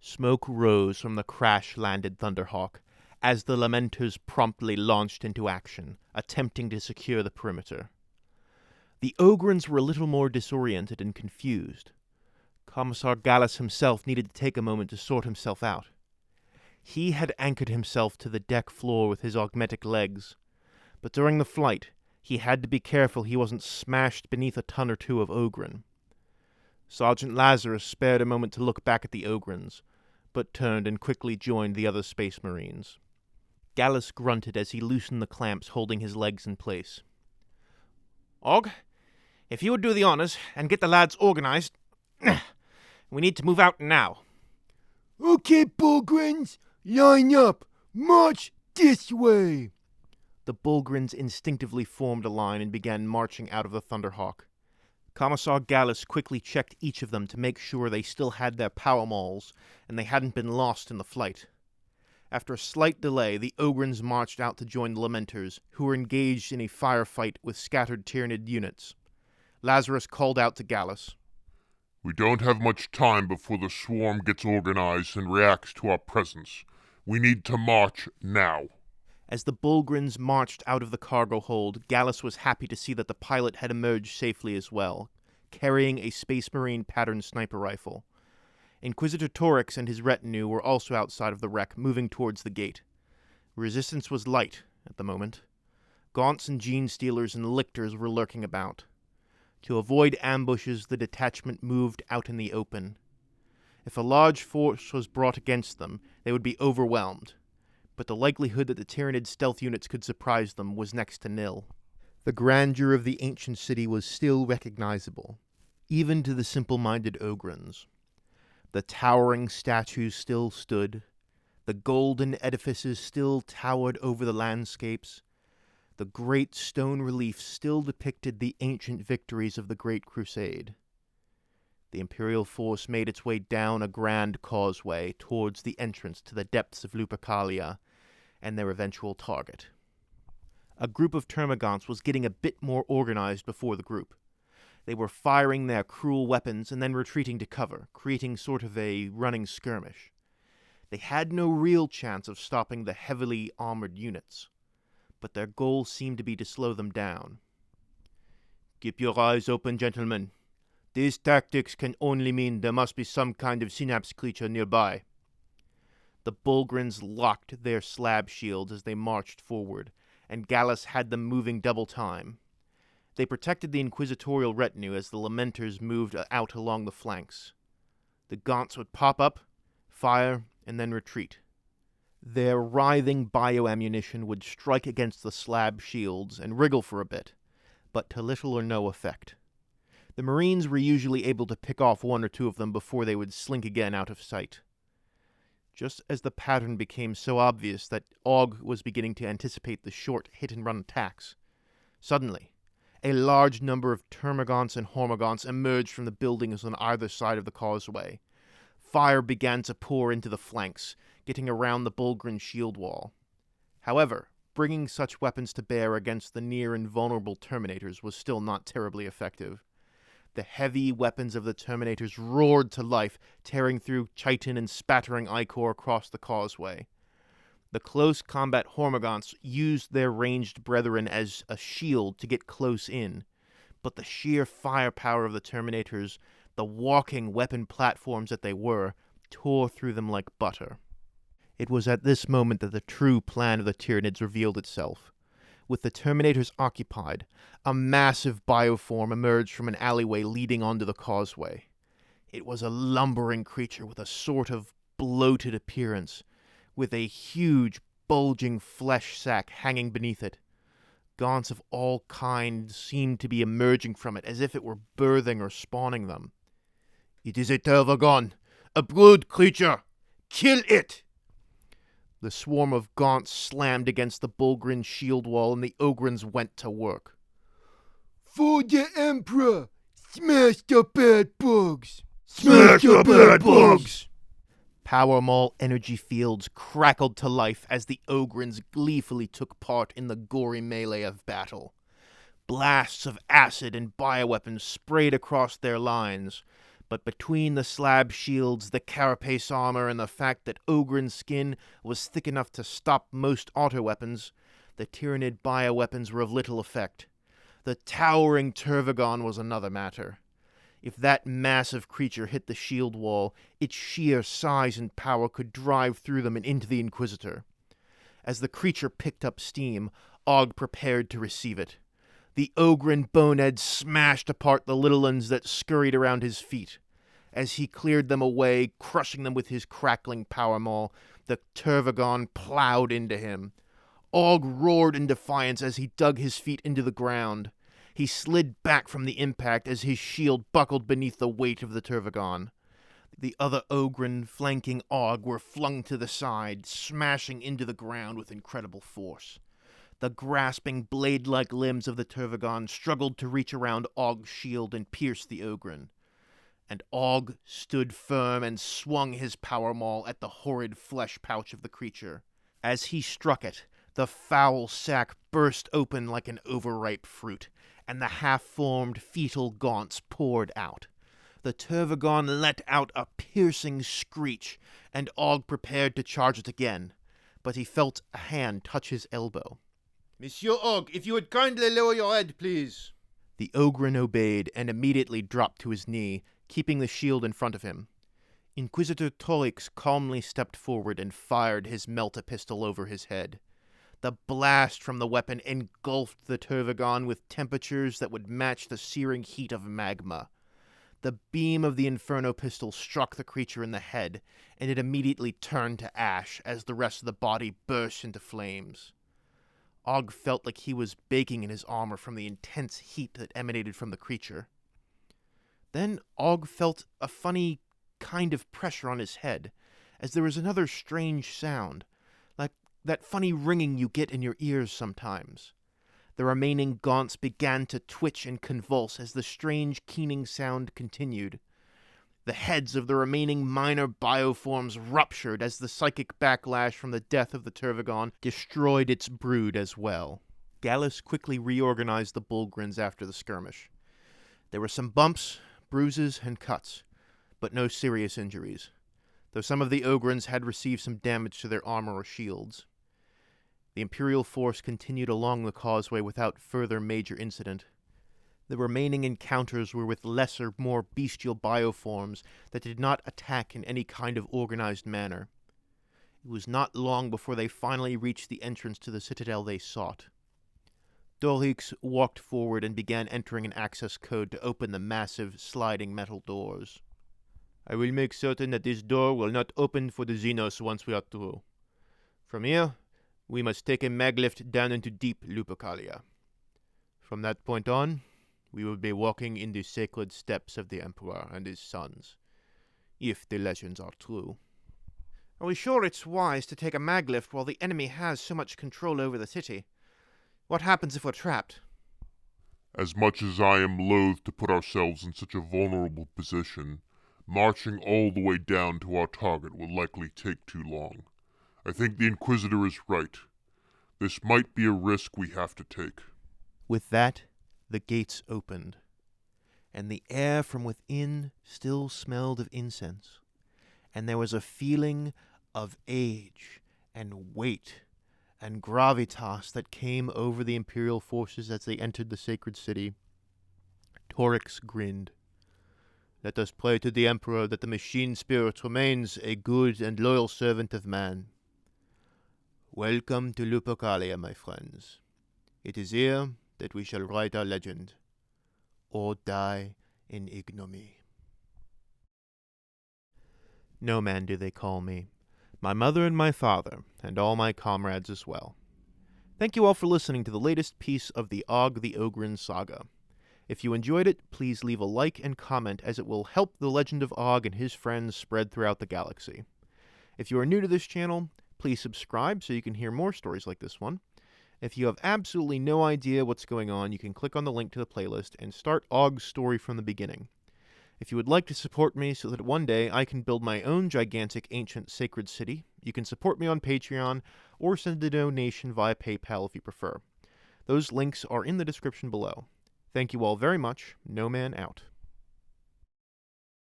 Smoke rose from the crash-landed Thunderhawk as the Lamenters promptly launched into action, attempting to secure the perimeter. The Ogryns were a little more disoriented and confused. Commissar Gallus himself needed to take a moment to sort himself out. He had anchored himself to the deck floor with his augmetic legs, but during the flight, he had to be careful he wasn't smashed beneath a ton or two of Ogryn. Sergeant Lazarus spared a moment to look back at the Ogryns, but turned and quickly joined the other Space Marines. Gallus grunted as he loosened the clamps holding his legs in place. "Ogg, if you would do the honors and get the lads organized, we need to move out now." "Okay, Bulgrins, line up, march this way." The Bulgrins instinctively formed a line and began marching out of the Thunderhawk. Commissar Gallus quickly checked each of them to make sure they still had their power mauls and they hadn't been lost in the flight. After a slight delay, the Ogryns marched out to join the Lamenters, who were engaged in a firefight with scattered Tyranid units. Lazarus called out to Gallus. "We don't have much time before the swarm gets organized and reacts to our presence. We need to march now." As the Bulgrins marched out of the cargo hold, Gallus was happy to see that the pilot had emerged safely as well, carrying a Space Marine pattern sniper rifle. Inquisitor Torix and his retinue were also outside of the wreck, moving towards the gate. Resistance was light at the moment. Gaunts and Gene Stealers and Lictors were lurking about. To avoid ambushes, the detachment moved out in the open. If a large force was brought against them, they would be overwhelmed, but the likelihood that the Tyranid stealth units could surprise them was next to nil. The grandeur of the ancient city was still recognizable, even to the simple-minded Ogryns. The towering statues still stood, the golden edifices still towered over the landscapes, the great stone reliefs still depicted the ancient victories of the Great Crusade. The Imperial force made its way down a grand causeway towards the entrance to the depths of Lupercalia and their eventual target. A group of termagants was getting a bit more organized before the group. They were firing their cruel weapons and then retreating to cover, creating sort of a running skirmish. They had no real chance of stopping the heavily armored units, but their goal seemed to be to slow them down. "Keep your eyes open, gentlemen. These tactics can only mean there must be some kind of synapse creature nearby." The Bulgrins locked their slab shields as they marched forward, and Gallus had them moving double time. They protected the inquisitorial retinue as the Lamenters moved out along the flanks. The Gaunts would pop up, fire, and then retreat. Their writhing bioammunition would strike against the slab shields and wriggle for a bit, but to little or no effect. The Marines were usually able to pick off one or two of them before they would slink again out of sight. Just as the pattern became so obvious that Ogg was beginning to anticipate the short hit-and-run attacks, suddenly, a large number of termagants and hormagaunts emerged from the buildings on either side of the causeway. Fire began to pour into the flanks, getting around the Bulgrin shield wall. However, bringing such weapons to bear against the near-invulnerable Terminators was still not terribly effective. The heavy weapons of the Terminators roared to life, tearing through chitin and spattering ichor across the causeway. The close combat Hormagaunts used their ranged brethren as a shield to get close in, but the sheer firepower of the Terminators, the walking weapon platforms that they were, tore through them like butter. It was at this moment that the true plan of the Tyranids revealed itself. With the Terminators occupied, a massive bioform emerged from an alleyway leading onto the causeway. It was a lumbering creature with a sort of bloated appearance, with a huge, bulging flesh sac hanging beneath it. Gaunts of all kinds seemed to be emerging from it, as if it were birthing or spawning them. "It is a tervigon, a brood creature! Kill it!" The swarm of Gaunts slammed against the Bulgrin shield wall, and the Ogryns went to work. "For the Emperor! Smash the bad bugs! Smash the bad bugs! Power Maul energy fields crackled to life as the Ogryns gleefully took part in the gory melee of battle. Blasts of acid and bioweapons sprayed across their lines, But between the slab shields, the carapace armor, and the fact that Ogryn's skin was thick enough to stop most auto-weapons, the Tyranid bioweapons were of little effect. The towering tervigon was another matter. If that massive creature hit the shield wall, its sheer size and power could drive through them and into the Inquisitor. As the creature picked up steam, Ogg prepared to receive it. The Ogryn bonehead smashed apart the little ones that scurried around his feet. As he cleared them away, crushing them with his crackling power maul, the tervigon plowed into him. Ogg roared in defiance as he dug his feet into the ground. He slid back from the impact as his shield buckled beneath the weight of the tervigon. The other Ogryn flanking Ogg were flung to the side, smashing into the ground with incredible force. The grasping blade-like limbs of the tervigon struggled to reach around Ogg's shield and pierce the Ogryn. And Ogg stood firm and swung his power maul at the horrid flesh pouch of the creature. As he struck it, the foul sack burst open like an overripe fruit, and the half-formed fetal gaunts poured out. The tervigon let out a piercing screech, and Ogg prepared to charge it again, but he felt a hand touch his elbow. Monsieur Ogg, if you would kindly lower your head, please. The Ogryn obeyed and immediately dropped to his knee, keeping the shield in front of him. Inquisitor Torix calmly stepped forward and fired his melta-pistol over his head. The blast from the weapon engulfed the tervigon with temperatures that would match the searing heat of magma. The beam of the inferno pistol struck the creature in the head, and it immediately turned to ash as the rest of the body burst into flames. Ogg felt like he was baking in his armor from the intense heat that emanated from the creature. Then Ogg felt a funny kind of pressure on his head, as there was another strange sound, like that funny ringing you get in your ears sometimes. The remaining gaunts began to twitch and convulse as the strange keening sound continued. The heads of the remaining minor bioforms ruptured as the psychic backlash from the death of the tervigon destroyed its brood as well. Gallus quickly reorganized the Bullgryns after the skirmish. There were some bumps, bruises, and cuts, but no serious injuries, though some of the Ogryns had received some damage to their armor or shields. The Imperial force continued along the causeway without further major incident. The remaining encounters were with lesser, more bestial bioforms that did not attack in any kind of organized manner. It was not long before they finally reached the entrance to the citadel they sought. Dorix walked forward and began entering an access code to open the massive, sliding metal doors. I will make certain that this door will not open for the Xenos once we are through. From here, we must take a maglift down into deep Lupercalia. From that point on, we will be walking in the sacred steps of the Emperor and his sons, if the legends are true. Are we sure it's wise to take a maglift while the enemy has so much control over the city? What happens if we're trapped? As much as I am loath to put ourselves in such a vulnerable position, marching all the way down to our target will likely take too long. I think the Inquisitor is right. This might be a risk we have to take. With that, the gates opened, and the air from within still smelled of incense, and there was a feeling of age and weight and gravitas that came over the Imperial forces as they entered the sacred city. Torix grinned. Let us pray to the Emperor that the machine spirit remains a good and loyal servant of man. Welcome to Lupercalia, my friends. It is here that we shall write our legend, or die in ignominy. No man do they call me, my mother and my father, and all my comrades as well. Thank you all for listening to the latest piece of the Ogg the Ogryn saga. If you enjoyed it, please leave a like and comment, as it will help the legend of Ogg and his friends spread throughout the galaxy. If you are new to this channel, please subscribe so you can hear more stories like this one. If you have absolutely no idea what's going on, you can click on the link to the playlist and start Ogg's story from the beginning. If you would like to support me so that one day I can build my own gigantic ancient sacred city, you can support me on Patreon or send a donation via PayPal if you prefer. Those links are in the description below. Thank you all very much. No Man out.